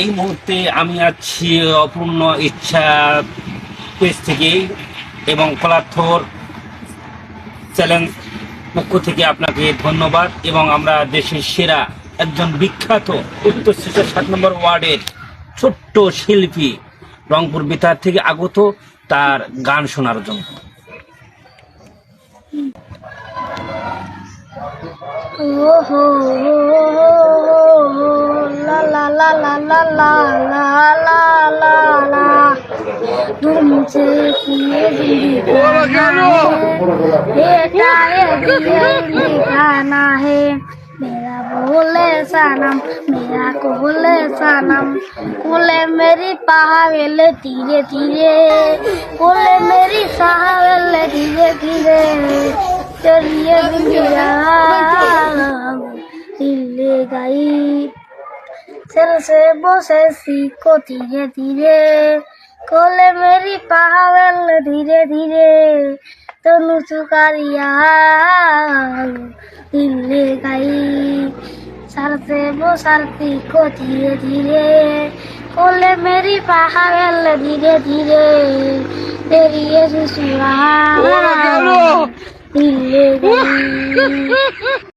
এই মুহূর্তে আমি আছি অপূর্ণ ইচ্ছা পেজ থেকে এবং পলার্থর চ্যালেঞ্জ পক্ষ থেকে আপনাকে ধন্যবাদ। এবং আমরা দেশের সেরা একজন বিখ্যাত উত্তর সিলেটের 7 নম্বর ওয়ার্ডের ছোট্ট শিল্পী রংপুর বেতার থেকে আগত তার গান শোনার জন্য। ওহো লা লা লা লা লা লা লা লা লা লা तुमसे किए बेटा ये दिखाना है मेरा बोले सनम मेरा कोले सनम कोले मेरी पावेल धीरे धीरे कोले मेरी सावेल धीरे धीरे चलिए बिंदिया दिल्ली गई चल से बोसे सीखो धीरे धीरे कोले मेरी पावेल धीरे धीरे तनु चुकारिया दिल्ली गई सर से वो सरती को धीरे धीरे कोले मेरी पावेल धीरे धीरे तेरी ये सुसुरा दिल्ली गई।